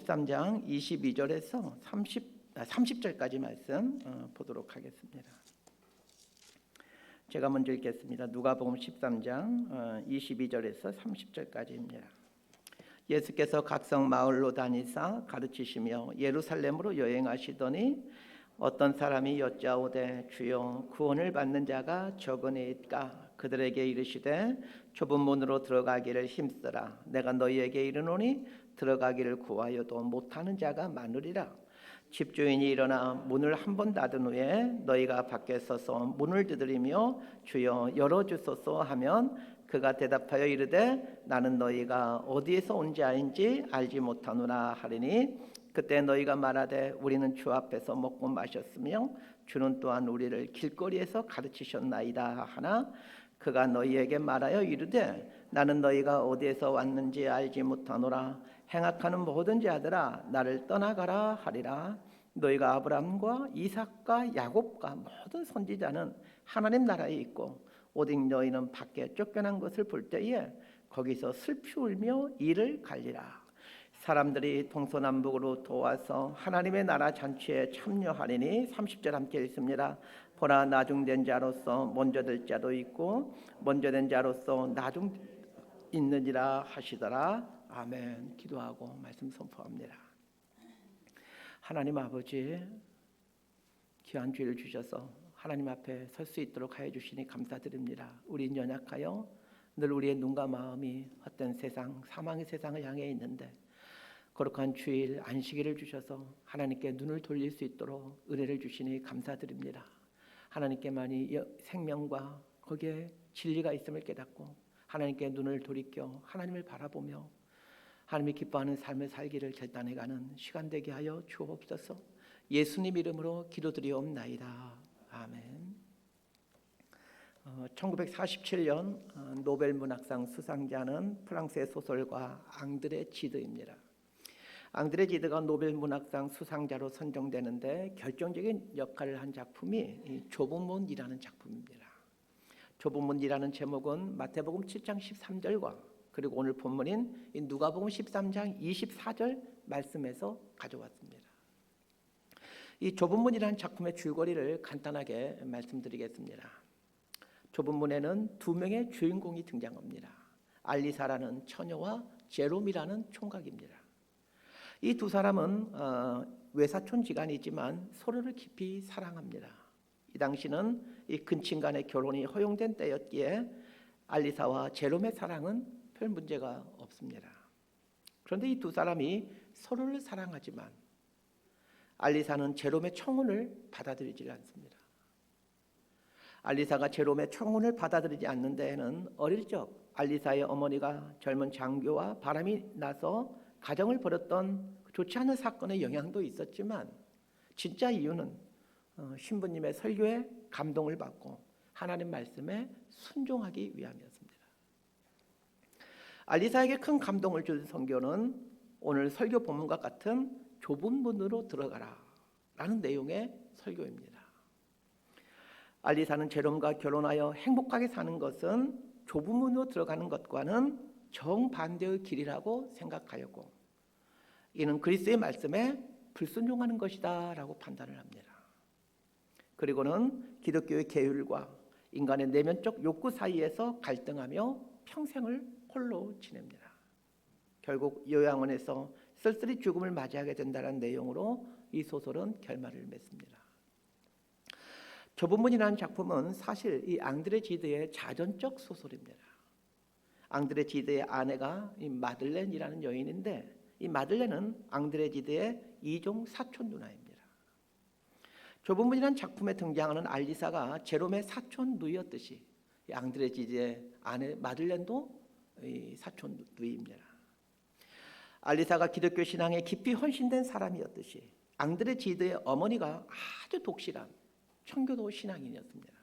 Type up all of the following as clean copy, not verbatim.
13장 22절에서 30절까지 말씀 보도록 하겠습니다. 제가 먼저 읽겠습니다. 누가복음 13장 22절에서 30절까지입니다. 예수께서 각성 마을로 다니사 가르치시며 예루살렘으로 여행하시더니 어떤 사람이 여짜오되 주여 구원을 받는 자가 적으니까 그들에게 이르시되 좁은 문으로 들어가기를 힘쓰라. 내가 너희에게 이르노니 들어가기를 구하여도 못하는 자가 많으리라. 집주인이 일어나 문을 한 번 닫은 후에 너희가 밖에 서서 문을 두드리며 주여 열어주소서 하면 그가 대답하여 이르되 나는 너희가 어디에서 온 자인지 알지 못하노라 하리니 그때 너희가 말하되 우리는 주 앞에서 먹고 마셨으며 주는 또한 우리를 길거리에서 가르치셨나이다 하나 그가 너희에게 말하여 이르되 나는 너희가 어디에서 왔는지 알지 못하노라. 행악하는 모든 자들아 나를 떠나가라 하리라. 너희가 아브라함과 이삭과 야곱과 모든 선지자는 하나님 나라에 있고 오직 너희는 밖에 쫓겨난 것을 볼 때에 거기서 슬피 울며 이를 갈리라. 사람들이 동서남북으로 도와서 하나님의 나라 잔치에 참여하리니 30절 함께 읽습니다. 보라 나중된 자로서 먼저 될 자도 있고 먼저 된 자로서 나중 있느니라 하시더라. 아멘. 기도하고 말씀 선포합니다. 하나님 아버지 귀한 주를 주셔서 하나님 앞에 설 수 있도록 하여 주시니 감사드립니다. 우린 연약하여 늘 우리의 눈과 마음이 헛된 세상 사망의 세상을 향해 있는데 거룩한 주일 안식일을 주셔서 하나님께 눈을 돌릴 수 있도록 은혜를 주시니 감사드립니다. 하나님께만이 생명과 거기에 진리가 있음을 깨닫고 하나님께 눈을 돌이켜 하나님을 바라보며 하나님이 기뻐하는 삶을 살기를 결단해가는 시간 되게 하여 주옵소서. 예수님 이름으로 기도드리옵나이다. 아멘. 1947년 노벨문학상 수상자는 프랑스의 소설가 앙드레 지드입니다. 앙드레 지드가 노벨문학상 수상자로 선정되는데 결정적인 역할을 한 작품이 좁은 문이라는 작품입니다. 좁은 문이라는 제목은 마태복음 7장 13절과 그리고 오늘 본문인 누가복음 13장 24절 말씀에서 가져왔습니다. 이 좁은 문이라는 작품의 줄거리를 간단하게 말씀드리겠습니다. 좁은 문에는 두 명의 주인공이 등장합니다. 알리사라는 처녀와 제롬이라는 총각입니다. 이 두 사람은 외사촌지간이지만 서로를 깊이 사랑합니다. 이 당시는 이 근친 간의 결혼이 허용된 때였기에 알리사와 제롬의 사랑은 별 문제가 없습니다. 그런데 이 두 사람이 서로를 사랑하지만 알리사는 제롬의 청혼을 받아들이지 않습니다. 알리사가 제롬의 청혼을 받아들이지 않는 데에는 어릴 적 알리사의 어머니가 젊은 장교와 바람이 나서 가정을 벌였던 좋지 않은 사건의 영향도 있었지만 진짜 이유는 신부님의 설교에 감동을 받고 하나님 말씀에 순종하기 위함이었습니다. 알리사에게 큰 감동을 준 선교는 오늘 설교 본문과 같은 좁은 문으로 들어가라 라는 내용의 설교입니다. 알리사는 제롬과 결혼하여 행복하게 사는 것은 좁은 문으로 들어가는 것과는 정반대의 길이라고 생각하였고 이는 그리스도의 말씀에 불순종하는 것이다 라고 판단을 합니다. 그리고는 기독교의 계율과 인간의 내면적 욕구 사이에서 갈등하며 평생을 홀로 지냅니다. 결국 요양원에서 쓸쓸히 죽음을 맞이하게 된다는 내용으로 이 소설은 결말을 맺습니다. 좁은 문이라는 작품은 사실 이 앙드레 지드의 자전적 소설입니다. 앙드레 지드의 아내가 이 마들렌이라는 여인인데 이 마들렌은 앙드레 지드의 이종 사촌 누나입니다. 좁은 문이라는 작품에 등장하는 알리사가 제롬의 사촌 누이였듯이 이 앙드레 지드의 아내 마들렌도 이 사촌 누이입니다. 알리사가 기독교 신앙에 깊이 헌신된 사람이었듯이 앙드레 지드의 어머니가 아주 독실한 청교도 신앙인이었습니다.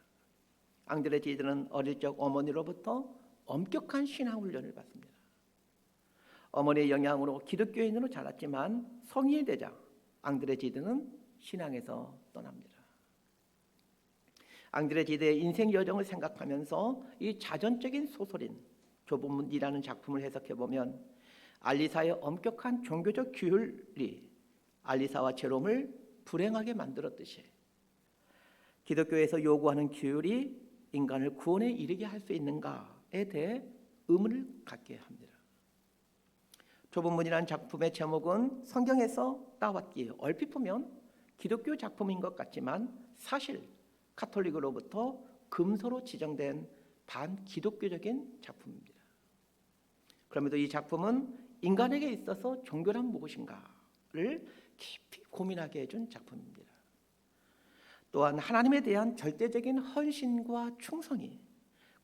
앙드레 지드는 어릴 적 어머니로부터 엄격한 신앙 훈련을 받습니다. 어머니의 영향으로 기독교인으로 자랐지만 성인이 되자 앙드레 지드는 신앙에서 떠납니다. 앙드레 지드의 인생 여정을 생각하면서 이 자전적인 소설인 좁은 문이라는 작품을 해석해 보면 알리사의 엄격한 종교적 규율이 알리사와 제롬을 불행하게 만들었듯이 기독교에서 요구하는 규율이 인간을 구원에 이르게 할 수 있는가에 대해 의문을 갖게 합니다. 좁은 문이라는 작품의 제목은 성경에서 따왔기에 얼핏 보면 기독교 작품인 것 같지만 사실 카톨릭으로부터 금서로 지정된 반기독교적인 작품입니다. 그럼에도 이 작품은 인간에게 있어서 종교란 무엇인가를 깊이 고민하게 해준 작품입니다. 또한 하나님에 대한 절대적인 헌신과 충성이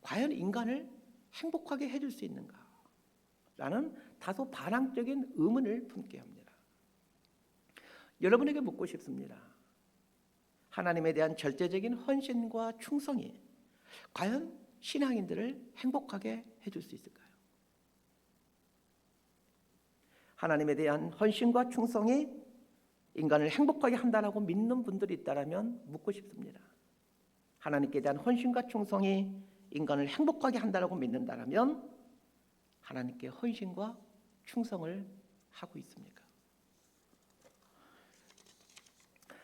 과연 인간을 행복하게 해줄 수 있는가? 라는 다소 반항적인 의문을 품게 합니다. 여러분에게 묻고 싶습니다. 하나님에 대한 절대적인 헌신과 충성이 과연 신앙인들을 행복하게 해줄 수 있을까요? 하나님에 대한 헌신과 충성이 인간을 행복하게 한다라고 믿는 분들이 있다면 묻고 싶습니다. 하나님께 대한 헌신과 충성이 인간을 행복하게 한다라고 믿는다면 하나님께 헌신과 충성을 하고 있습니까?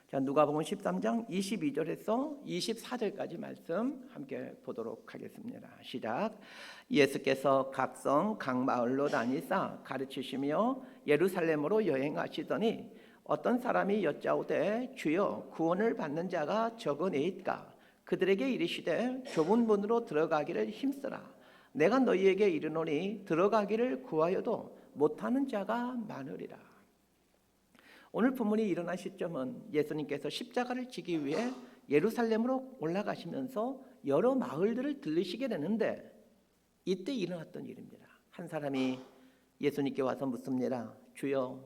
자, 누가복음 13장 22절에서 24절까지 말씀 함께 보도록 하겠습니다. 시작. 예수께서 각 성 각 마을로 다니사 가르치시며 예루살렘으로 여행하시더니 어떤 사람이 여짜오되 주여 구원을 받는 자가 적으니이까 그들에게 이르시되 좁은 문으로 들어가기를 힘쓰라. 내가 너희에게 이르노니 들어가기를 구하여도 못하는 자가 많으리라. 오늘 본문이 일어난 시점은 예수님께서 십자가를 지기 위해 예루살렘으로 올라가시면서 여러 마을들을 들르시게 되는데 이때 일어났던 일입니다. 한 사람이 예수님께 와서 묻습니다. 주여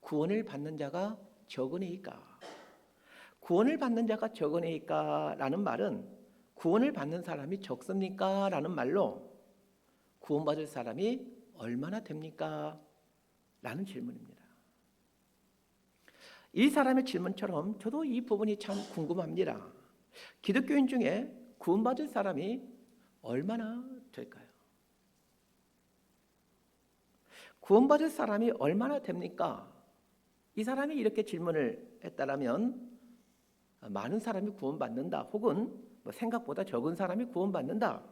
구원을 받는 자가 적으니까. 구원을 받는 자가 적으니까 라는 말은 구원을 받는 사람이 적습니까? 라는 말로 구원받을 사람이 얼마나 됩니까? 라는 질문입니다. 이 사람의 질문처럼 저도 이 부분이 참 궁금합니다. 기독교인 중에 구원받을 사람이 얼마나 될까요? 구원받을 사람이 얼마나 됩니까? 이 사람이 이렇게 질문을 했다라면 많은 사람이 구원받는다 혹은 생각보다 적은 사람이 구원받는다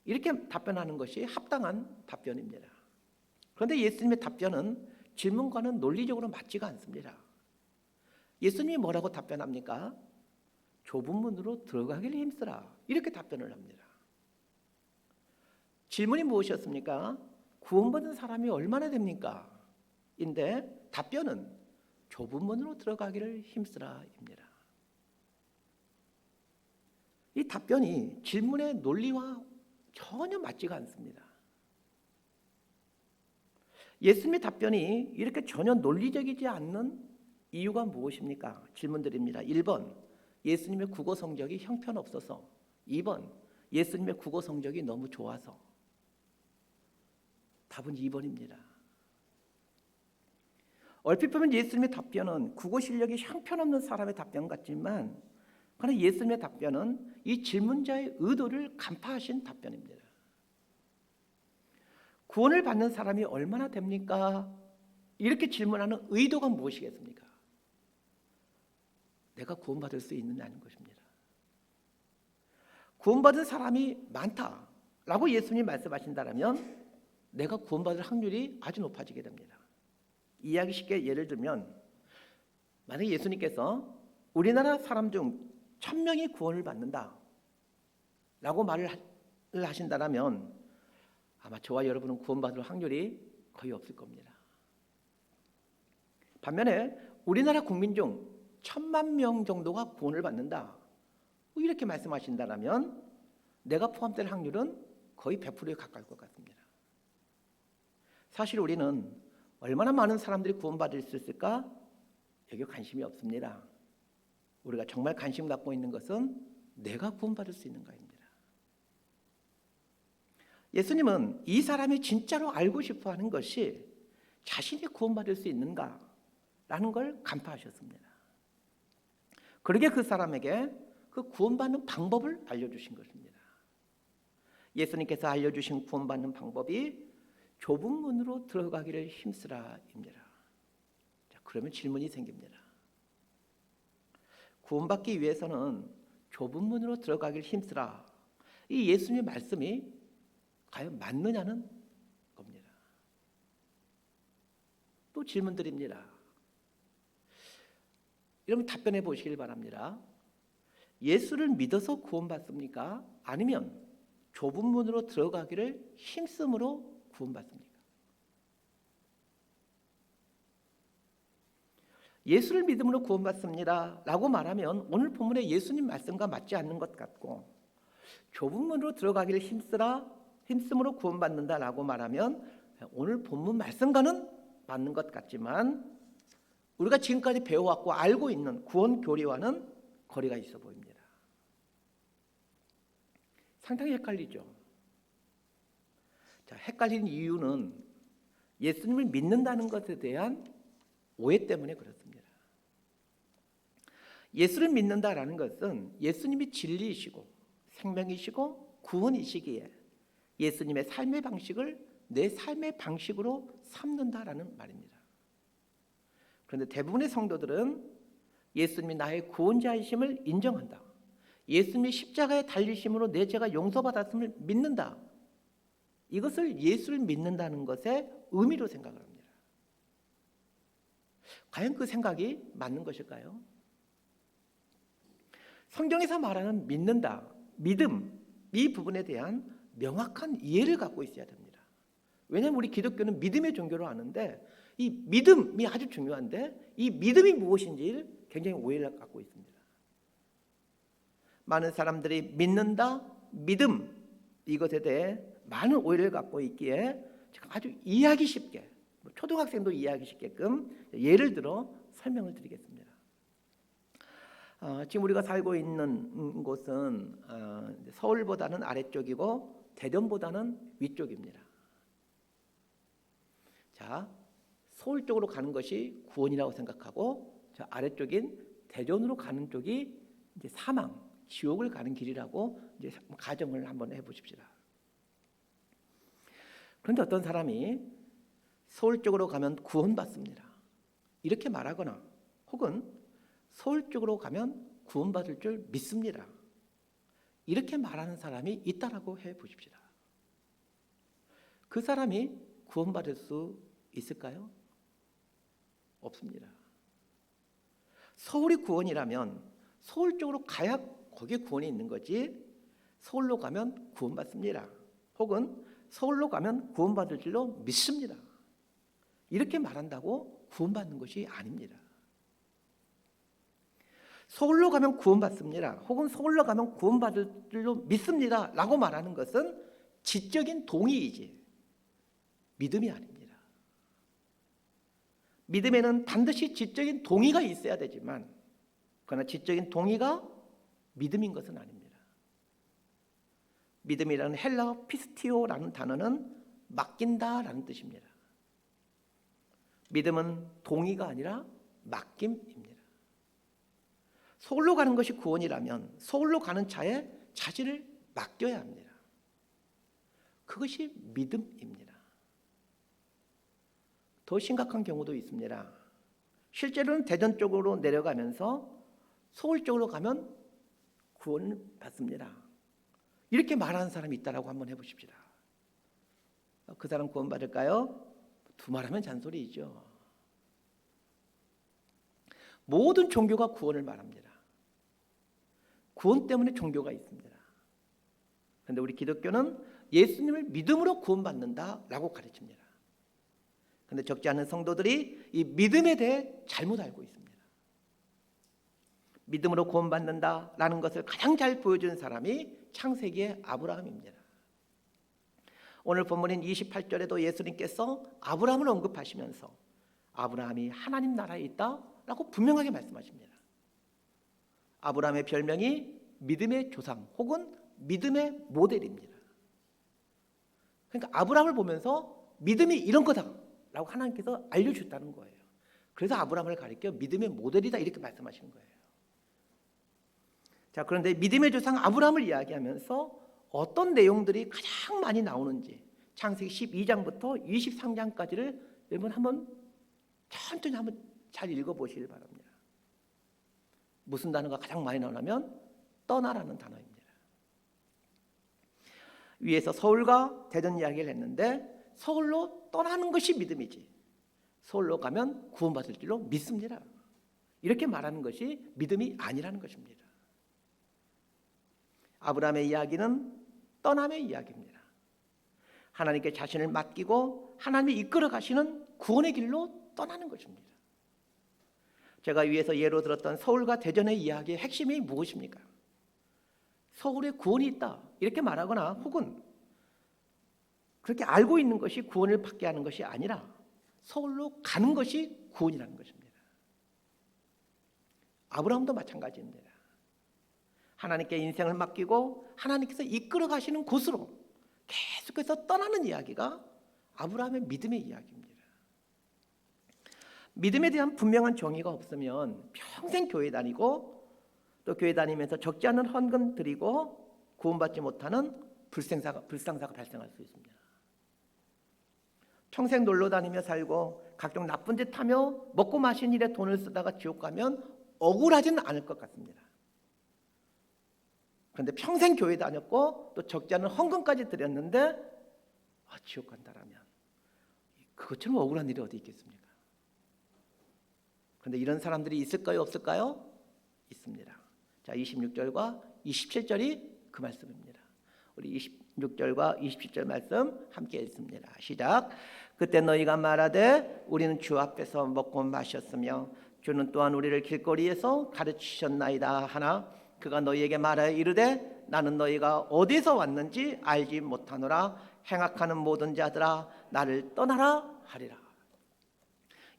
이렇게 답변하는 것이 합당한 답변입니다. 그런데 예수님의 답변은 질문과는 논리적으로 맞지가 않습니다. 예수님이 뭐라고 답변합니까? 좁은 문으로 들어가기를 힘쓰라 이렇게 답변을 합니다. 질문이 무엇이었습니까? 구원받은 사람이 얼마나 됩니까? 인데 답변은 좁은 문으로 들어가기를 힘쓰라입니다. 이 답변이 질문의 논리와 전혀 맞지가 않습니다. 예수님의 답변이 이렇게 전혀 논리적이지 않는 이유가 무엇입니까? 질문드립니다. 1번, 예수님의 국어 성적이 형편없어서. 2번, 예수님의 국어 성적이 너무 좋아서. 답은 2번입니다. 얼핏 보면 예수님의 답변은 국어 실력이 형편없는 사람의 답변 같지만 그러나 예수님의 답변은 이 질문자의 의도를 간파하신 답변입니다. 구원을 받는 사람이 얼마나 됩니까? 이렇게 질문하는 의도가 무엇이겠습니까? 내가 구원받을 수 있느냐는 것입니다. 구원받은 사람이 많다라고 예수님이 말씀하신다면 내가 구원받을 확률이 아주 높아지게 됩니다. 이해하기 쉽게 예를 들면 만약에 예수님께서 우리나라 사람 중 1000명이 구원을 받는다 라고 말을 하신다면 아마 저와 여러분은 구원받을 확률이 거의 없을 겁니다. 반면에 우리나라 국민 중 1000만 명 정도가 구원을 받는다 이렇게 말씀하신다면 내가 포함될 확률은 거의 100%에 가까울 것 같습니다. 사실 우리는 얼마나 많은 사람들이 구원받을 수 있을까? 여기에 관심이 없습니다. 우리가 정말 관심 갖고 있는 것은 내가 구원받을 수 있는가입니다. 예수님은 이 사람이 진짜로 알고 싶어하는 것이 자신이 구원받을 수 있는가라는 걸 간파하셨습니다. 그러게 그 사람에게 그 구원받는 방법을 알려주신 것입니다. 예수님께서 알려주신 구원받는 방법이 좁은 문으로 들어가기를 힘쓰라입니다. 자, 그러면 질문이 생깁니다. 구원받기 위해서는 좁은 문으로 들어가기를 힘쓰라. 이 예수님의 말씀이 과연 맞느냐는 겁니다. 또 질문 드립니다. 여러분 답변해 보시길 바랍니다. 예수를 믿어서 구원받습니까? 아니면 좁은 문으로 들어가기를 힘쓰므로 구원받습니까? 예수를 믿음으로 구원받습니다 라고 말하면 오늘 본문의 예수님 말씀과 맞지 않는 것 같고, 좁은 문으로 들어가기를 힘쓰므로 구원받는다 라고 말하면 오늘 본문 말씀과는 맞는 것 같지만 우리가 지금까지 배워왔고 알고 있는 구원 교리와는 거리가 있어 보입니다. 상당히 헷갈리죠. 자, 헷갈리는 이유는 예수님을 믿는다는 것에 대한 오해 때문에 그렇습니다. 예수를 믿는다라는 것은 예수님이 진리이시고 생명이시고 구원이시기에 예수님의 삶의 방식을 내 삶의 방식으로 삼는다라는 말입니다. 그런데 대부분의 성도들은 예수님이 나의 구원자이심을 인정한다, 예수님이 십자가에 달리심으로 내 죄가 용서받았음을 믿는다, 이것을 예수를 믿는다는 것의 의미로 생각을 합니다. 과연 그 생각이 맞는 것일까요? 성경에서 말하는 믿는다, 믿음, 이 부분에 대한 명확한 이해를 갖고 있어야 됩니다. 왜냐하면 우리 기독교는 믿음의 종교로 아는데 이 믿음이 아주 중요한데 이 믿음이 무엇인지 굉장히 오해를 갖고 있습니다. 많은 사람들이 믿는다, 믿음, 이것에 대해 많은 오해를 갖고 있기에 제가 아주 이해하기 쉽게, 초등학생도 이해하기 쉽게끔 예를 들어 설명을 드리겠습니다. 지금 우리가 살고 있는 곳은 서울보다는 아래쪽이고 대전보다는 위쪽입니다. 자, 서울 쪽으로 가는 것이 구원이라고 생각하고 저 아래쪽인 대전으로 가는 쪽이 이제 사망, 지옥을 가는 길이라고 이제 가정을 한번 해보십시다. 그런데 어떤 사람이 서울 쪽으로 가면 구원받습니다, 이렇게 말하거나 혹은 서울 쪽으로 가면 구원받을 줄 믿습니다, 이렇게 말하는 사람이 있다라고 해보십시다. 그 사람이 구원받을 수 있을까요? 없습니다. 서울이 구원이라면 서울 쪽으로 가야 거기에 구원이 있는 거지, 서울로 가면 구원받습니다, 혹은 서울로 가면 구원받을 줄로 믿습니다, 이렇게 말한다고 구원받는 것이 아닙니다. 서울로 가면 구원받습니다, 혹은 서울로 가면 구원받을 줄로 믿습니다 라고 말하는 것은 지적인 동의이지 믿음이 아닙니다. 믿음에는 반드시 지적인 동의가 있어야 되지만 그러나 지적인 동의가 믿음인 것은 아닙니다. 믿음이라는 헬라어 피스티오라는 단어는 맡긴다라는 뜻입니다. 믿음은 동의가 아니라 맡김입니다. 서울로 가는 것이 구원이라면 서울로 가는 차에 자신을 맡겨야 합니다. 그것이 믿음입니다. 더 심각한 경우도 있습니다. 실제로는 대전 쪽으로 내려가면서 서울 쪽으로 가면 구원을 받습니다, 이렇게 말하는 사람이 있다라고 한번 해보십시다. 그 사람 구원 받을까요? 두말하면 잔소리이죠. 모든 종교가 구원을 말합니다. 구원 때문에 종교가 있습니다. 그런데 우리 기독교는 예수님을 믿음으로 구원받는다라고 가르칩니다. 그런데 적지 않은 성도들이 이 믿음에 대해 잘못 알고 있습니다. 믿음으로 구원받는다라는 것을 가장 잘 보여준 사람이 창세기의 아브라함입니다. 오늘 본문인 28절에도 예수님께서 아브라함을 언급하시면서 아브라함이 하나님 나라에 있다라고 분명하게 말씀하십니다. 아브라함의 별명이 믿음의 조상 혹은 믿음의 모델입니다. 그러니까 아브라함을 보면서 믿음이 이런 거다라고 하나님께서 알려주셨다는 거예요. 그래서 아브라함을 가리켜 믿음의 모델이다 이렇게 말씀하시는 거예요. 자, 그런데 믿음의 조상 아브라함을 이야기하면서 어떤 내용들이 가장 많이 나오는지 창세기 12장부터 23장까지를 여러분 한번 천천히 한번 잘 읽어보시길 바랍니다. 무슨 단어가 가장 많이 나오냐면 떠나라는 단어입니다. 위에서 서울과 대전 이야기를 했는데 서울로 떠나는 것이 믿음이지 서울로 가면 구원받을 줄로 믿습니다. 이렇게 말하는 것이 믿음이 아니라는 것입니다. 아브라함의 이야기는 떠남의 이야기입니다. 하나님께 자신을 맡기고 하나님이 이끌어 가시는 구원의 길로 떠나는 것입니다. 제가 위에서 예로 들었던 서울과 대전의 이야기의 핵심이 무엇입니까? 서울에 구원이 있다 이렇게 말하거나 혹은 그렇게 알고 있는 것이 구원을 받게 하는 것이 아니라 서울로 가는 것이 구원이라는 것입니다. 아브라함도 마찬가지입니다. 하나님께 인생을 맡기고 하나님께서 이끌어 가시는 곳으로 계속해서 떠나는 이야기가 아브라함의 믿음의 이야기입니다. 믿음에 대한 분명한 정의가 없으면 평생 교회 다니고 또 교회 다니면서 적지 않은 헌금 드리고 구원받지 못하는 불상사가 발생할 수 있습니다. 평생 놀러 다니며 살고 각종 나쁜 짓 하며 먹고 마신 일에 돈을 쓰다가 지옥 가면 억울하지는 않을 것 같습니다. 그런데 평생 교회 다녔고 또 적지 않은 헌금까지 드렸는데 지옥 간다라면 그것처럼 억울한 일이 어디 있겠습니까? 그런데 이런 사람들이 있을까요? 없을까요? 있습니다. 자, 26절과 27절이 그 말씀입니다. 우리 26절과 27절 말씀 함께 읽습니다. 시작. 그때 너희가 말하되 우리는 주 앞에서 먹고 마셨으며 주는 또한 우리를 길거리에서 가르치셨나이다 하나 그가 너희에게 말하여 이르되 나는 너희가 어디서 왔는지 알지 못하노라. 행악하는 모든 자들아 나를 떠나라 하리라.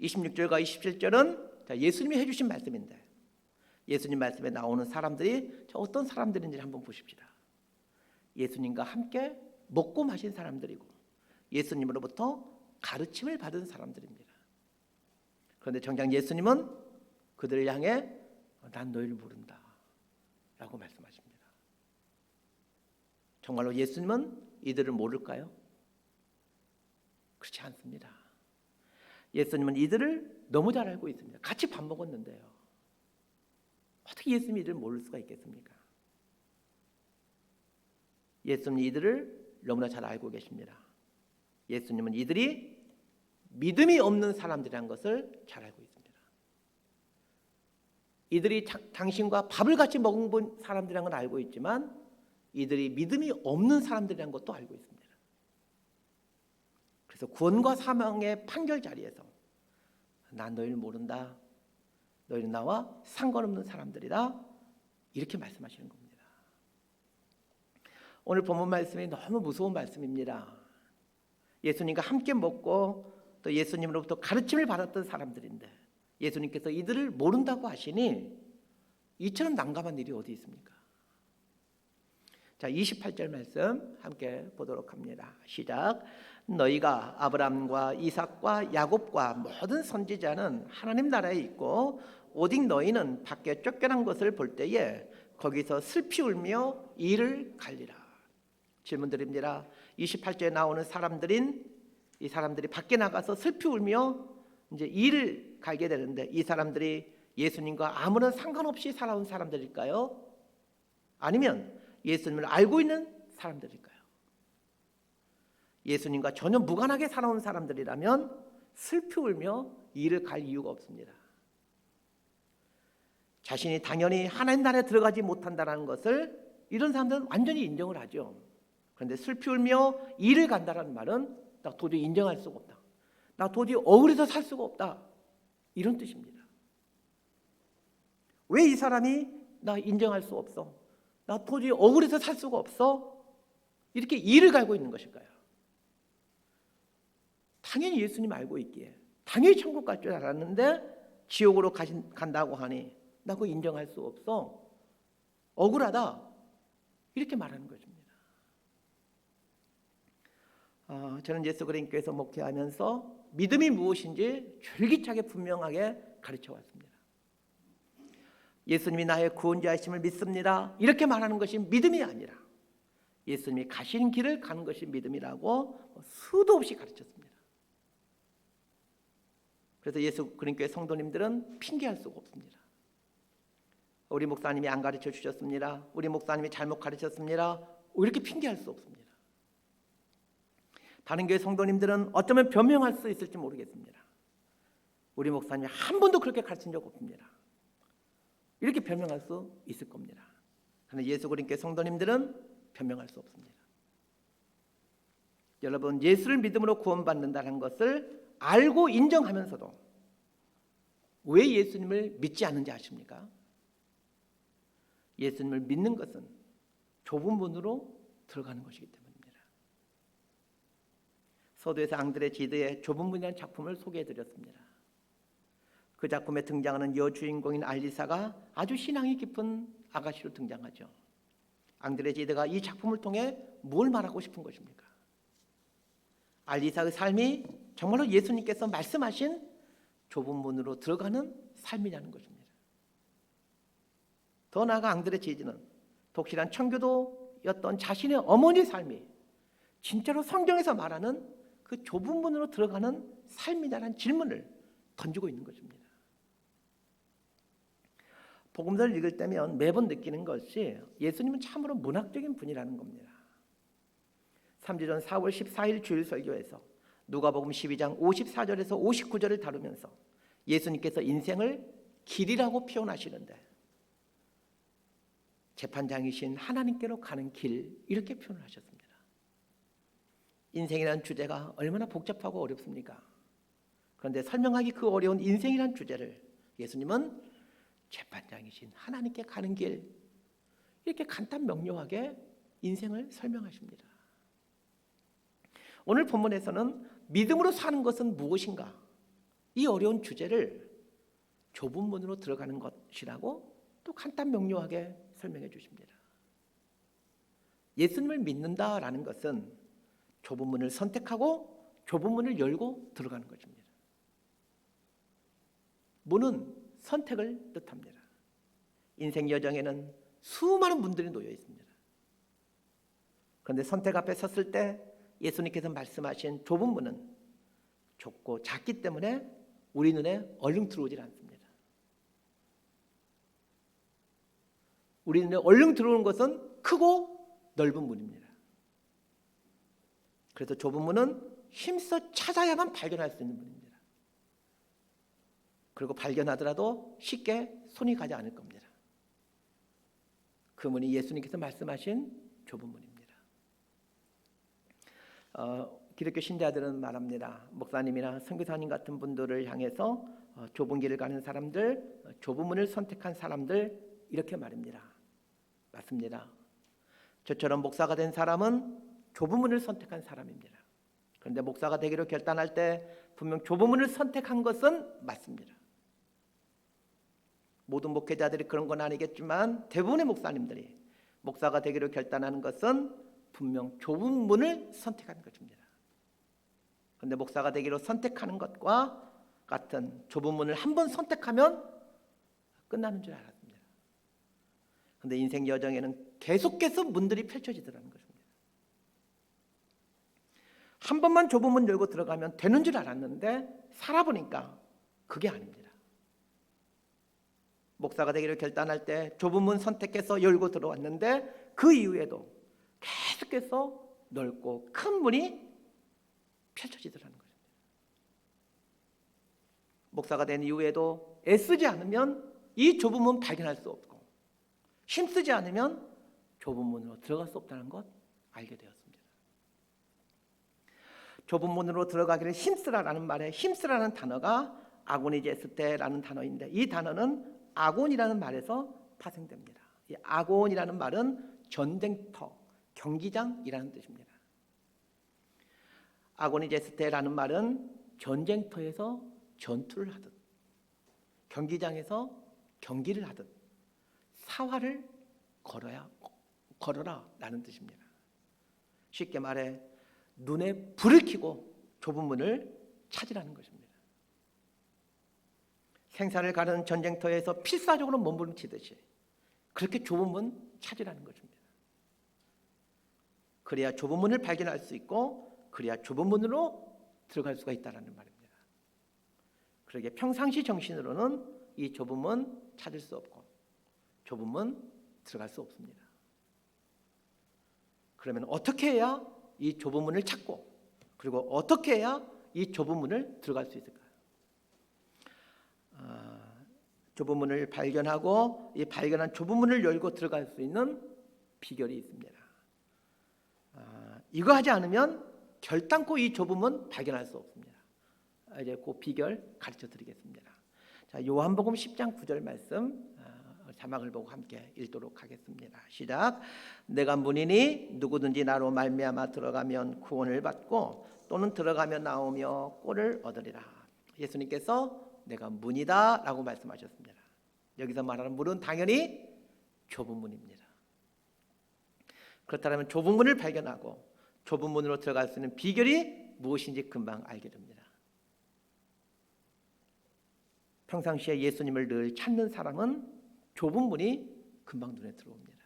26절과 27절은 예수님이 해주신 말씀인데 예수님 말씀에 나오는 사람들이 어떤 사람들인지 한번 보십시다. 예수님과 함께 먹고 마신 사람들이고 예수님으로부터 가르침을 받은 사람들입니다. 그런데 정작 예수님은 그들을 향해 난 너희를 모른다 라고 말씀하십니다. 정말로 예수님은 이들을 모를까요? 그렇지 않습니다. 예수님은 이들을 너무 잘 알고 있습니다. 같이 밥 먹었는데요. 어떻게 예수님이 이들을 모를 수가 있겠습니까? 예수님이 이들을 너무나 잘 알고 계십니다. 예수님은 이들이 믿음이 없는 사람들이라는 것을 잘 알고 있습니다. 이들이 당신과 밥을 같이 먹은 사람들이라는 건 알고 있지만 이들이 믿음이 없는 사람들이라는 것도 알고 있습니다. 그래서 구원과 사망의 판결 자리에서 난 너희를 모른다. 너희는 나와 상관없는 사람들이다. 이렇게 말씀하시는 겁니다. 오늘 본문 말씀이 너무 무서운 말씀입니다. 예수님과 함께 먹고 또 예수님으로부터 가르침을 받았던 사람들인데 예수님께서 이들을 모른다고 하시니 이처럼 난감한 일이 어디 있습니까? 자, 28절 말씀 함께 보도록 합니다. 시작. 너희가 아브라함과 이삭과 야곱과 모든 선지자는 하나님 나라에 있고 오직 너희는 밖에 쫓겨난 것을 볼 때에 거기서 슬피 울며 이를 갈리라. 질문 드립니다. 28절에 나오는 이 사람들이 밖에 나가서 슬피 울며 이제 이를 갈게 되는데 이 사람들이 예수님과 아무런 상관없이 살아온 사람들일까요? 아니면 예수님을 알고 있는 사람들일까요? 예수님과 전혀 무관하게 살아온 사람들이라면 슬피 울며 이를 갈 이유가 없습니다. 자신이 당연히 하나님 나라에 들어가지 못한다는 것을 이런 사람들은 완전히 인정을 하죠. 그런데 슬피 울며 이를 간다는 말은 나 도저히 인정할 수가 없다. 나 도저히 억울해서 살 수가 없다. 이런 뜻입니다. 왜 이 사람이 나 인정할 수 없어? 나 도저히 억울해서 살 수가 없어? 이렇게 이를 갈고 있는 것일까요? 당연히 예수님 알고 있기에 당연히 천국 갈 줄 알았는데 지옥으로 간다고 하니 나 그거 인정할 수 없어. 억울하다. 이렇게 말하는 것입니다. 저는 예수 그리스도께서 목회하면서 믿음이 무엇인지 줄기차게 분명하게 가르쳐 왔습니다. 예수님이 나의 구원자이심을 믿습니다. 이렇게 말하는 것이 믿음이 아니라 예수님이 가신 길을 가는 것이 믿음이라고 수도 없이 가르쳤습니다. 그래서 예수 그리스도의 성도님들은 핑계할 수가 없습니다. 우리 목사님이 안 가르쳐 주셨습니다. 우리 목사님이 잘못 가르쳤습니다. 이렇게 핑계할 수 없습니다. 다른 교회 성도님들은 어쩌면 변명할 수 있을지 모르겠습니다. 우리 목사님이 한 번도 그렇게 가르친 적 없습니다. 이렇게 변명할 수 있을 겁니다. 그런데 예수 그리스도의 성도님들은 변명할 수 없습니다. 여러분, 예수를 믿음으로 구원받는다는 것을 알고 인정하면서도 왜 예수님을 믿지 않는지 아십니까? 예수님을 믿는 것은 좁은 문으로 들어가는 것이기 때문입니다. 서두에서 앙드레 지드의 좁은 문이라는 작품을 소개해드렸습니다. 그 작품에 등장하는 여주인공인 알리사가 아주 신앙이 깊은 아가씨로 등장하죠. 앙드레 지드가 이 작품을 통해 뭘 말하고 싶은 것입니까? 알리사의 삶이 정말로 예수님께서 말씀하신 좁은 문으로 들어가는 삶이라는 것입니다. 더 나아가 앙드레 지드는 독실한 청교도였던 자신의 어머니의 삶이 진짜로 성경에서 말하는 그 좁은 문으로 들어가는 삶이다라는 질문을 던지고 있는 것입니다. 복음서를 읽을 때면 매번 느끼는 것이 예수님은 참으로 문학적인 분이라는 겁니다. 3주 전 4월 14일 주일 설교에서 누가복음 12장 54절에서 59절을 다루면서 예수님께서 인생을 길이라고 표현하시는데 재판장이신 하나님께로 가는 길 이렇게 표현을 하셨습니다. 인생이라는 주제가 얼마나 복잡하고 어렵습니까? 그런데 설명하기 그 어려운 인생이라는 주제를 예수님은 재판장이신 하나님께 가는 길 이렇게 간단 명료하게 인생을 설명하십니다. 오늘 본문에서는 믿음으로 사는 것은 무엇인가? 이 어려운 주제를 좁은 문으로 들어가는 것이라고 또 간단 명료하게 설명해 주십니다. 예수님을 믿는다라는 것은 좁은 문을 선택하고 좁은 문을 열고 들어가는 것입니다. 문은 선택을 뜻합니다. 인생 여정에는 수많은 문들이 놓여 있습니다. 그런데 선택 앞에 섰을 때 예수님께서 말씀하신 좁은 문은 좁고 작기 때문에 우리 눈에 얼른 들어오질 않습니다. 우리 눈에 얼른 들어오는 것은 크고 넓은 문입니다. 그래서 좁은 문은 힘써 찾아야만 발견할 수 있는 문입니다. 그리고 발견하더라도 쉽게 손이 가지 않을 겁니다. 그 문이 예수님께서 말씀하신 좁은 문입니다. 기독교 신자들은 말합니다. 목사님이나 선교사님 같은 분들을 향해서 좁은 길을 가는 사람들, 좁은 문을 선택한 사람들 이렇게 말입니다. 맞습니다. 저처럼 목사가 된 사람은 좁은 문을 선택한 사람입니다. 그런데 목사가 되기로 결단할 때 분명 좁은 문을 선택한 것은 맞습니다. 모든 목회자들이 그런 건 아니겠지만 대부분의 목사님들이 목사가 되기로 결단하는 것은 분명 좁은 문을 선택하는 것입니다. 그런데 목사가 되기로 선택하는 것과 같은 좁은 문을 한번 선택하면 끝나는 줄 알았습니다. 그런데 인생 여정에는 계속해서 문들이 펼쳐지더라는 것입니다. 한 번만 좁은 문 열고 들어가면 되는 줄 알았는데 살아보니까 그게 아닙니다. 목사가 되기로 결단할 때 좁은 문 선택해서 열고 들어왔는데 그 이후에도 계속해서 넓고 큰 문이 펼쳐지더라는 것입니다. 목사가 된 이후에도 애쓰지 않으면 이 좁은 문 발견할 수 없고 힘쓰지 않으면 좁은 문으로 들어갈 수 없다는 것 알게 되었습니다. 좁은 문으로 들어가기를 힘쓰라라는 말에 힘쓰라는 단어가 아고니제스테라는 단어인데 이 단어는 아곤이라는 말에서 파생됩니다. 이 아곤이라는 말은 전쟁터, 경기장이라는 뜻입니다. 아고니제스테라는 말은 전쟁터에서 전투를 하듯 경기장에서 경기를 하듯 사활을 걸어라 라는 뜻입니다. 쉽게 말해 눈에 불을 켜고 좁은 문을 찾으라는 것입니다. 생사를 가르는 전쟁터에서 필사적으로 몸부림치듯이 그렇게 좁은 문 찾으라는 것입니다. 그래야 좁은 문을 발견할 수 있고 그래야 좁은 문으로 들어갈 수가 있다는 말입니다. 그러게 평상시 정신으로는 이 좁은 문 찾을 수 없고 좁은 문 들어갈 수 없습니다. 그러면 어떻게 해야 이 좁은 문을 찾고 그리고 어떻게 해야 이 좁은 문을 들어갈 수 있을까요? 좁은 문을 발견하고 이 발견한 좁은 문을 열고 들어갈 수 있는 비결이 있습니다. 이거 하지 않으면 결단코 이 좁은 문 발견할 수 없습니다. 이제 그 비결 가르쳐 드리겠습니다. 자, 요한복음 10장 9절 말씀 자막을 보고 함께 읽도록 하겠습니다. 시작. 내가 문이니 누구든지 나로 말미암아 들어가면 구원을 받고 또는 들어가며 나오며 꼴을 얻으리라. 예수님께서 내가 문이다 라고 말씀하셨습니다. 여기서 말하는 문은 당연히 좁은 문입니다. 그렇다면 좁은 문을 발견하고 좁은 문으로 들어갈 수 있는 비결이 무엇인지 금방 알게 됩니다. 평상시에 예수님을 늘 찾는 사람은 좁은 문이 금방 눈에 들어옵니다.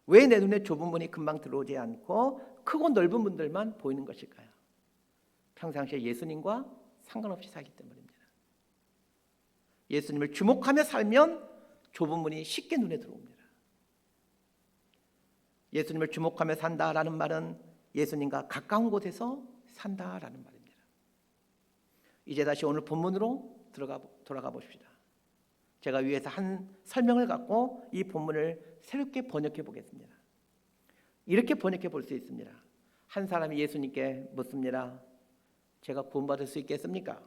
왜 내 눈에 좁은 문이 금방 들어오지 않고 크고 넓은 문들만 보이는 것일까요? 평상시에 예수님과 상관없이 살기 때문입니다. 예수님을 주목하며 살면 좁은 문이 쉽게 눈에 들어옵니다. 예수님을 주목하며 산다라는 말은 예수님과 가까운 곳에서 산다라는 말입니다. 이제 다시 오늘 본문으로 돌아가 보십시다. 제가 위에서 한 설명을 갖고 이 본문을 새롭게 번역해 보겠습니다. 이렇게 번역해 볼 수 있습니다. 한 사람이 예수님께 묻습니다. 제가 구원받을 수 있겠습니까?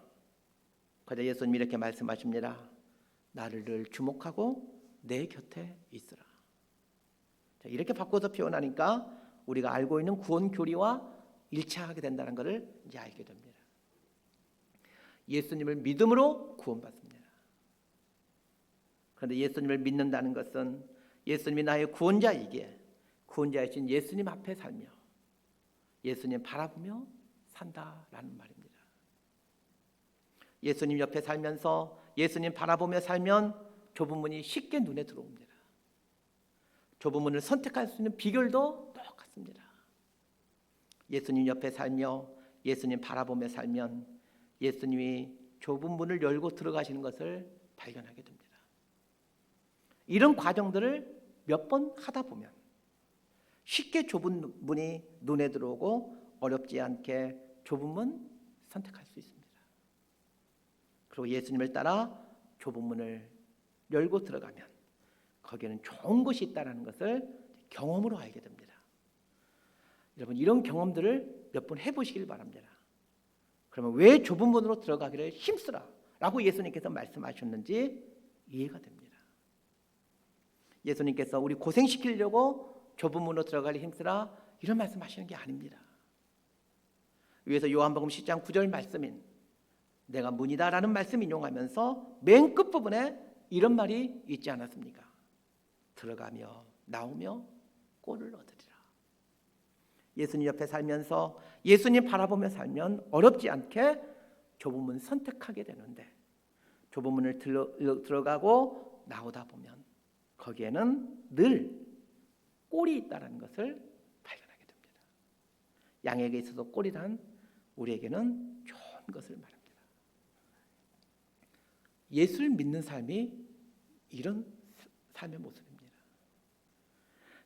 그때 예수님이 이렇게 말씀하십니다. 나를 늘 주목하고 내 곁에 있으라. 자, 이렇게 바꿔서 표현하니까 우리가 알고 있는 구원 교리와 일치하게 된다는 것을 이제 알게 됩니다. 예수님을 믿음으로 구원받습니다. 그런데 예수님을 믿는다는 것은 예수님이 나의 구원자이기에 구원자이신 예수님 앞에 살며 예수님 바라보며 산다라는 말입니다. 예수님 옆에 살면서 예수님 바라보며 살면 좁은 문이 쉽게 눈에 들어옵니다. 좁은 문을 선택할 수 있는 비결도 똑같습니다. 예수님 옆에 살며 예수님 바라보며 살면 예수님이 좁은 문을 열고 들어가시는 것을 발견하게 됩니다. 이런 과정들을 몇 번 하다 보면 쉽게 좁은 문이 눈에 들어오고 어렵지 않게 좁은 문 선택할 수 있습니다. 그리고 예수님을 따라 좁은 문을 열고 들어가면 거기에는 좋은 것이 있다는 것을 경험으로 알게 됩니다. 여러분 이런 경험들을 몇 번 해보시길 바랍니다. 그러면 왜 좁은 문으로 들어가기를 힘쓰라 라고 예수님께서 말씀하셨는지 이해가 됩니다. 예수님께서 우리 고생시키려고 좁은 문으로 들어가려 힘쓰라 이런 말씀하시는 게 아닙니다. 위에서 요한복음 10장 9절 말씀인 내가 문이다라는 말씀 인용하면서 맨 끝부분에 이런 말이 있지 않았습니까? 들어가며 나오며 꼴을 얻으리라. 예수님 옆에 살면서 예수님 바라보며 살면 어렵지 않게 좁은 문 선택하게 되는데 좁은 문을 들어가고 나오다 보면 거기에는 늘 꼴이 있다는 것을 발견하게 됩니다. 양에게 있어서 꼴이란 우리에게는 좋은 것을 말합니다. 예수를 믿는 삶이 이런 삶의 모습입니다.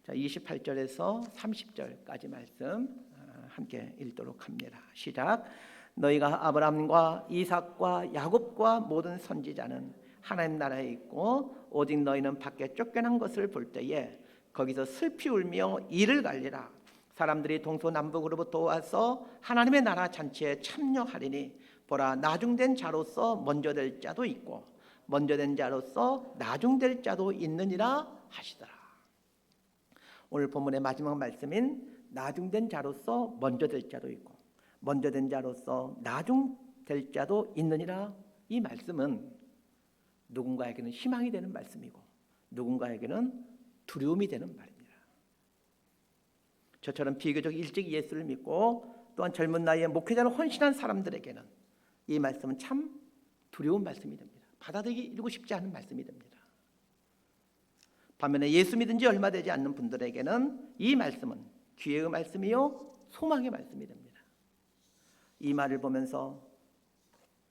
자, 28절에서 30절까지 말씀 함께 읽도록 합니다. 시작. 너희가 아브라함과 이삭과 야곱과 모든 선지자는 하나님 나라에 있고 오직 너희는 밖에 쫓겨난 것을 볼 때에 거기서 슬피 울며 이를 갈리라. 사람들이 동서남북으로부터 와서 하나님의 나라 잔치에 참여하리니 보라 나중된 자로서 먼저 될 자도 있고 먼저 된 자로서 나중될 자도 있느니라 하시더라. 오늘 본문의 마지막 말씀인 나중된 자로서 먼저 될 자도 있고 먼저 된 자로서 나중될 자도 있느니라 이 말씀은 누군가에게는 희망이 되는 말씀이고 누군가에게는 두려움이 되는 말입니다. 저처럼 비교적 일찍 예수를 믿고 또한 젊은 나이에 목회자로 헌신한 사람들에게는 이 말씀은 참 두려운 말씀이 됩니다. 받아들이고 싶지 않은 말씀이 됩니다. 반면에 예수 믿은 지 얼마 되지 않는 분들에게는 이 말씀은 기회의 말씀이요 소망의 말씀이 됩니다. 이 말을 보면서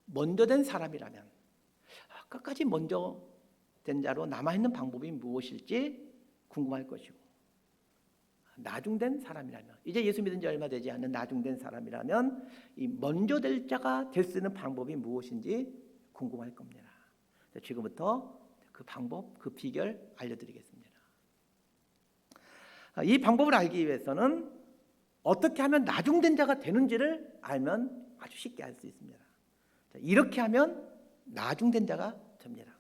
먼저 된 사람이라면 끝까지 먼저 된 자로 남아있는 방법이 무엇일지 궁금할 것이고, 나중된 사람이라면, 이제 예수 믿은 지 얼마 되지 않는 나중된 사람이라면 이 먼저 될 자가 될 수 있는 방법이 무엇인지 궁금할 겁니다. 지금부터 그 방법, 그 비결 알려드리겠습니다. 이 방법을 알기 위해서는 어떻게 하면 나중된 자가 되는지를 알면 아주 쉽게 알 수 있습니다. 이렇게 하면 나중된 자가 됩니다.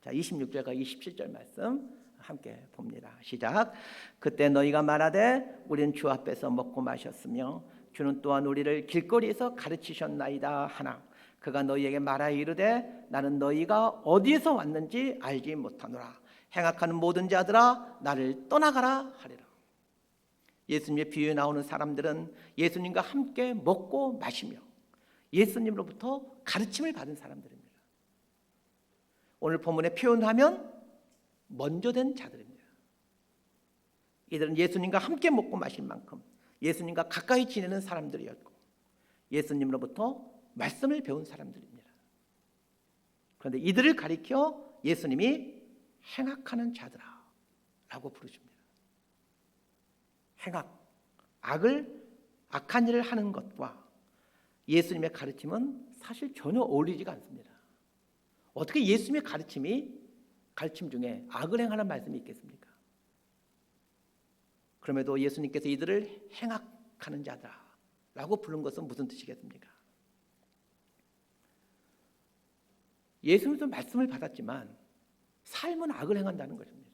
자, 26절과 27절 말씀 함께 봅니다. 시작. 그때 너희가 말하되 우리는 주 앞에서 먹고 마셨으며 주는 또한 우리를 길거리에서 가르치셨나이다 하나 그가 너희에게 말하여 이르되 나는 너희가 어디에서 왔는지 알지 못하노라. 행악하는 모든 자들아 나를 떠나가라 하리라. 예수님의 비유에 나오는 사람들은 예수님과 함께 먹고 마시며 예수님으로부터 가르침을 받은 사람들입니다. 오늘 본문에 표현하면 먼저 된 자들입니다. 이들은 예수님과 함께 먹고 마실 만큼 예수님과 가까이 지내는 사람들이었고 예수님으로부터 말씀을 배운 사람들입니다. 그런데 이들을 가리켜 예수님이 행악하는 자들아 라고 부르십니다. 행악, 악한 일을 하는 것과 예수님의 가르침은 사실 전혀 어울리지가 않습니다. 어떻게 예수님의 가르침 중에 악을 행하는 말씀이 있겠습니까? 그럼에도 예수님께서 이들을 행악하는 자다라고 부른 것은 무슨 뜻이겠습니까? 예수님도 말씀을 받았지만 삶은 악을 행한다는 것입니다.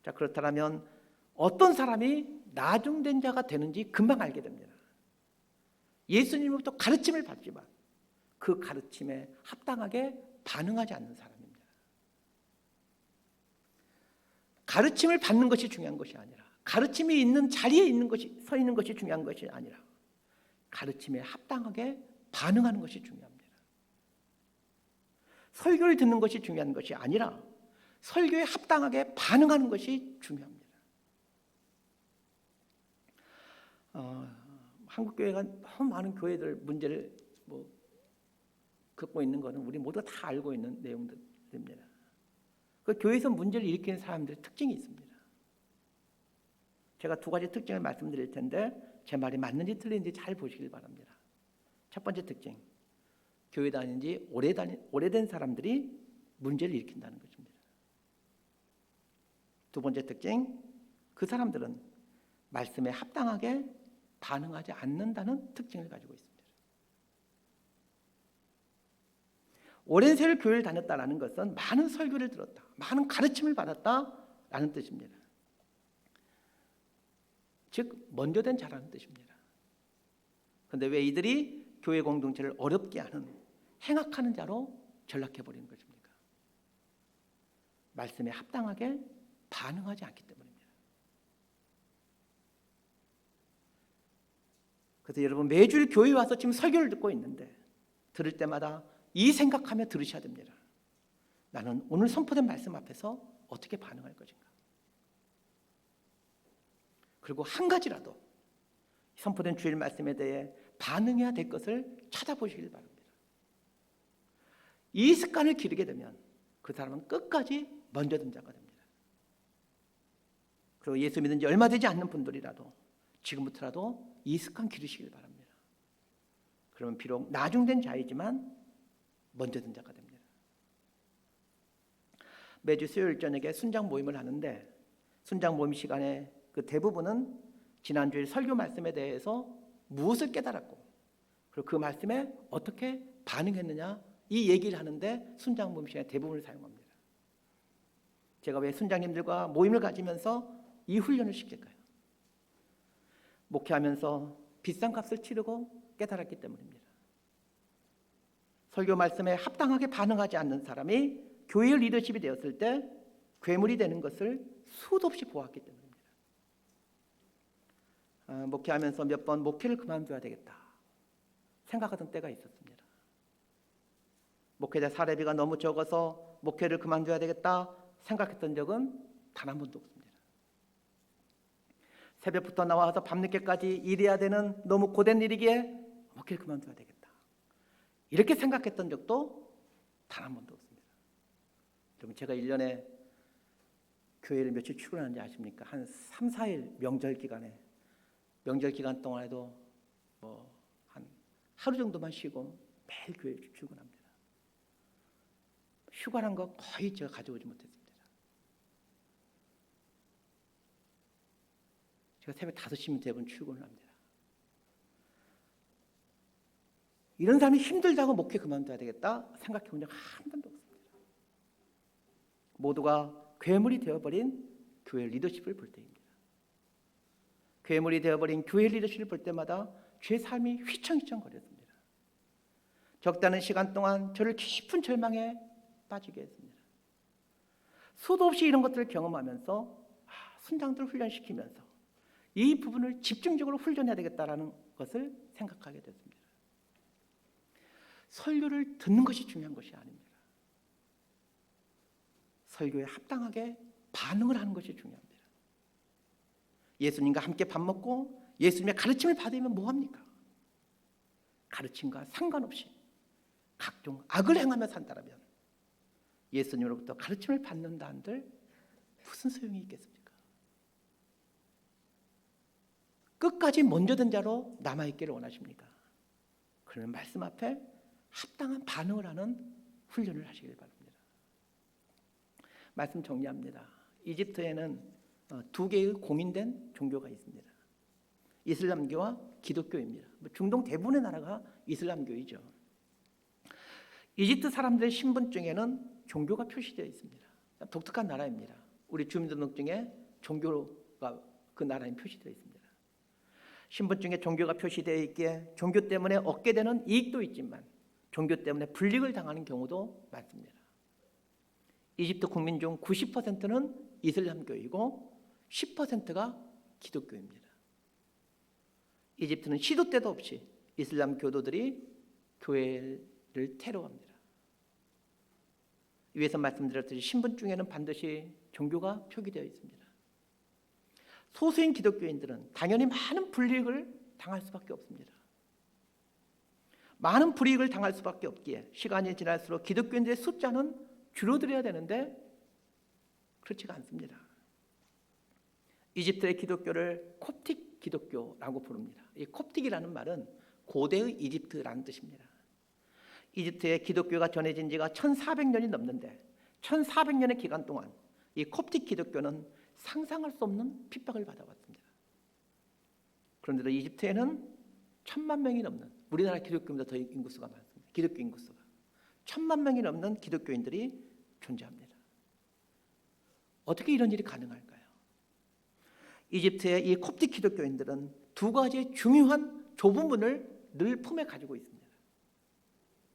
자, 그렇다면 어떤 사람이 나중된 자가 되는지 금방 알게 됩니다. 예수님으로부터 가르침을 받지만 그 가르침에 합당하게 반응하지 않는 사람입니다. 가르침을 받는 것이 중요한 것이 아니라 가르침이 있는 자리에 서 있는 것이 중요한 것이 아니라 가르침에 합당하게 반응하는 것이 중요합니다. 설교를 듣는 것이 중요한 것이 아니라 설교에 합당하게 반응하는 것이 중요합니다. 한국 교회가 너무 많은 교회들 문제를 겪고 있는 것은 우리 모두가 다 알고 있는 내용들입니다. 그 교회에서 문제를 일으키는 사람들의 특징이 있습니다. 제가 두 가지 특징을 말씀드릴 텐데 제 말이 맞는지 틀린지 잘 보시길 바랍니다. 첫 번째 특징, 교회 다닌 지 오래된 사람들이 문제를 일으킨다는 것입니다. 두 번째 특징, 그 사람들은 말씀에 합당하게 반응하지 않는다는 특징을 가지고 있습니다. 오랜 세월 교회를 다녔다는 것은 많은 설교를 들었다, 많은 가르침을 받았다라는 뜻입니다. 즉 먼저 된 자라는 뜻입니다. 그런데 왜 이들이 교회 공동체를 어렵게 하는 행악하는 자로 전락해버리는 것입니까? 말씀에 합당하게 반응하지 않기 때문입니다. 그래서 여러분 매주 교회 와서 지금 설교를 듣고 있는데 들을 때마다 이 생각하며 들으셔야 됩니다. 나는 오늘 선포된 말씀 앞에서 어떻게 반응할 것인가? 그리고 한 가지라도 선포된 주일 말씀에 대해 반응해야 될 것을 찾아보시길 바랍니다. 이 습관을 기르게 되면 그 사람은 끝까지 먼저 든 자가 됩니다. 그리고 예수 믿은 지 얼마 되지 않는 분들이라도 지금부터라도 이 습관 기르시길 바랍니다. 그러면 비록 나중된 자이지만 먼저 든 자가 됩니다. 매주 수요일 저녁에 순장 모임을 하는데 순장 모임 시간에 그 대부분은 지난주일 설교 말씀에 대해서 무엇을 깨달았고 그리고 그 말씀에 어떻게 반응했느냐 이 얘기를 하는데 순장 모임 시간에 대부분을 사용합니다. 제가 왜 순장님들과 모임을 가지면서 이 훈련을 시킬까요? 목회하면서 비싼 값을 치르고 깨달았기 때문입니다. 설교 말씀에 합당하게 반응하지 않는 사람이 교회의 리더십이 되었을 때 괴물이 되는 것을 수도 없이 보았기 때문입니다. 목회하면서 몇 번 목회를 그만둬야 되겠다 생각하던 때가 있었습니다. 목회자 사례비가 너무 적어서 목회를 그만둬야 되겠다 생각했던 적은 단 한 번도 없습니다. 새벽부터 나와서 밤늦게까지 일해야 되는 너무 고된 일이기에 목회를 그만둬야 되겠다, 이렇게 생각했던 적도 단 한 번도 없습니다. 여러분, 제가 1년에 교회를 며칠 출근하는지 아십니까? 한 3, 4일 명절 기간 동안에도 한 하루 정도만 쉬고 매일 교회 출근합니다. 휴가란 거 거의 제가 가져오지 못했습니다. 제가 새벽 5시면 대부분 출근을 합니다. 이런 사람이 힘들다고 목회 그만둬야 되겠다 생각해 본 적 한 번도 없습니다. 모두가 괴물이 되어버린 교회 리더십을 볼 때입니다. 괴물이 되어버린 교회 리더십을 볼 때마다 제 삶이 휘청휘청 거렸습니다. 적다는 시간 동안 저를 깊은 절망에 빠지게 했습니다. 수도 없이 이런 것들을 경험하면서 순장들을 훈련시키면서 이 부분을 집중적으로 훈련해야 되겠다라는 것을 생각하게 됐습니다. 설교를 듣는 것이 중요한 것이 아닙니다. 설교에 합당하게 반응을 하는 것이 중요합니다. 예수님과 함께 밥 먹고 예수님의 가르침을 받으면 뭐합니까? 가르침과 상관없이 각종 악을 행하며 산다라면 예수님으로부터 가르침을 받는다 한들 무슨 소용이 있겠습니까? 끝까지 먼저 든 자로 남아있기를 원하십니까? 그러면 말씀 앞에 합당한 반응을 하는 훈련을 하시길 바랍니다. 말씀 정리합니다. 이집트에는 두 개의 공인된 종교가 있습니다. 이슬람교와 기독교입니다. 중동 대부분의 나라가 이슬람교이죠. 이집트 사람들의 신분증에는 종교가 표시되어 있습니다. 독특한 나라입니다. 우리 주민등록증에 종교가 그 나라에 표시되어 있습니다. 신분증에 종교가 표시되어 있기에 종교 때문에 얻게 되는 이익도 있지만 종교 때문에 불이익을 당하는 경우도 많습니다. 이집트 국민 중 90%는 이슬람교이고 10%가 기독교입니다. 이집트는 시도 때도 없이 이슬람 교도들이 교회를 테러합니다. 위에서 말씀드렸듯이 신분증에는 반드시 종교가 표기되어 있습니다. 소수인 기독교인들은 당연히 많은 불이익을 당할 수밖에 없습니다. 많은 불이익을 당할 수밖에 없기에 시간이 지날수록 기독교인들의 숫자는 줄어들어야 되는데 그렇지가 않습니다. 이집트의 기독교를 콥틱 기독교라고 부릅니다. 이 콥틱이라는 말은 고대의 이집트라는 뜻입니다. 이집트의 기독교가 전해진 지가 1400년이 넘는데 1400년의 기간 동안 이 콥틱 기독교는 상상할 수 없는 핍박을 받아왔습니다. 그런데도 이집트에는 1000만 명이 넘는, 우리나라 기독교보다 더 인구수가 많습니다. 기독교 인구수가 1000만 명이 넘는 기독교인들이 존재합니다. 어떻게 이런 일이 가능할까요? 이집트의 이 콥틱 기독교인들은 두 가지의 중요한 조분문을 늘 품에 가지고 있습니다.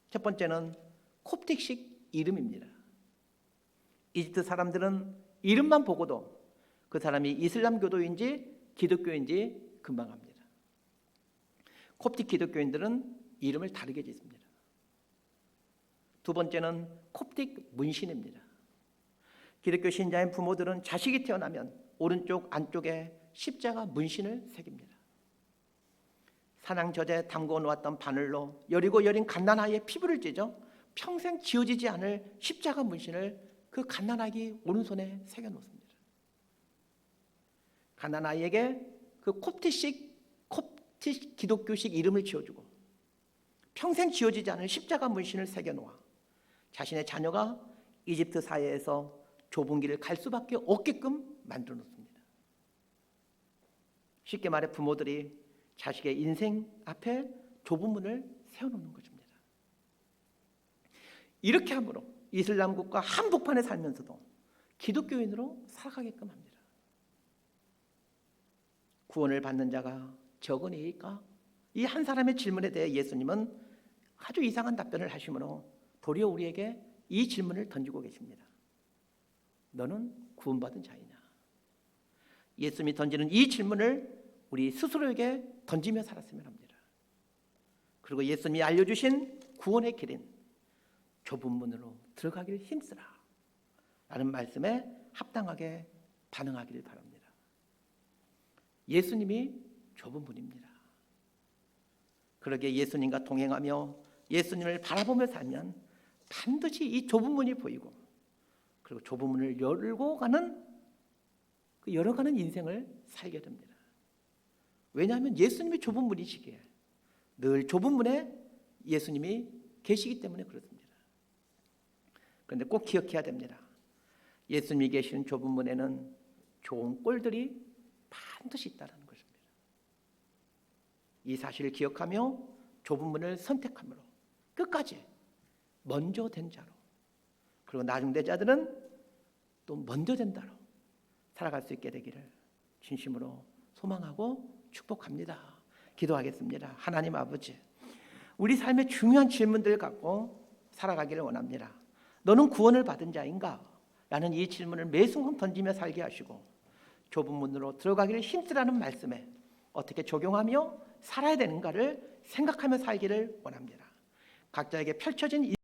첫 번째는 콥틱식 이름입니다. 이집트 사람들은 이름만 보고도 그 사람이 이슬람 교도인지 기독교인지 금방 압니다. 콥틱 기독교인들은 이름을 다르게 짓습니다. 두 번째는 콥틱 문신입니다. 기독교 신자인 부모들은 자식이 태어나면 오른쪽 안쪽에 십자가 문신을 새깁니다. 사냥젖에 담궈 놓았던 바늘로 여리고 여린 갓난아이의 피부를 찢어 평생 지워지지 않을 십자가 문신을 그 갓난아기 오른손에 새겨 놓습니다. 갓난아이에게 그 콥틱 기독교식 이름을 지어주고 평생 지워지지 않을 십자가 문신을 새겨 놓아 자신의 자녀가 이집트 사회에서 좁은 길을 갈 수밖에 없게끔 만들어 놓습니다. 쉽게 말해 부모들이 자식의 인생 앞에 좁은 문을 세워놓는 것입니다. 이렇게 함으로 이슬람국가 한복판에 살면서도 기독교인으로 살아가게끔 합니다. 구원을 받는 자가 적으니까? 이 한 사람의 질문에 대해 예수님은 아주 이상한 답변을 하시므로 도리어 우리에게 이 질문을 던지고 계십니다. 너는 구원받은 자이냐? 예수님이 던지는 이 질문을 우리 스스로에게 던지며 살았으면 합니다. 그리고 예수님이 알려주신 구원의 길인 좁은 문으로 들어가기를 힘쓰라. 라는 말씀에 합당하게 반응하기를 바랍니다. 예수님이 좁은 분입니다. 그러게 예수님과 동행하며 예수님을 바라보며 살면 반드시 이 좁은 문이 보이고, 그리고 좁은 문을 열고 가는 그 열어가는 인생을 살게 됩니다. 왜냐하면 예수님이 좁은 문이시기에, 늘 좁은 문에 예수님이 계시기 때문에 그렇습니다. 그런데 꼭 기억해야 됩니다. 예수님이 계시는 좁은 문에는 좋은 꼴들이 반드시 있다는 것입니다. 이 사실을 기억하며 좁은 문을 선택함으로 끝까지 먼저 된 자로, 그리고 나중된 자들은 또 먼저 된 자로 살아갈 수 있게 되기를 진심으로 소망하고 축복합니다. 기도하겠습니다. 하나님 아버지, 우리 삶의 중요한 질문들을 갖고 살아가기를 원합니다. 너는 구원을 받은 자인가? 라는 이 질문을 매 순간 던지며 살게 하시고, 좁은 문으로 들어가기를 힘쓰라는 말씀에 어떻게 적용하며 살아야 되는가를 생각하며 살기를 원합니다. 각자에게 펼쳐진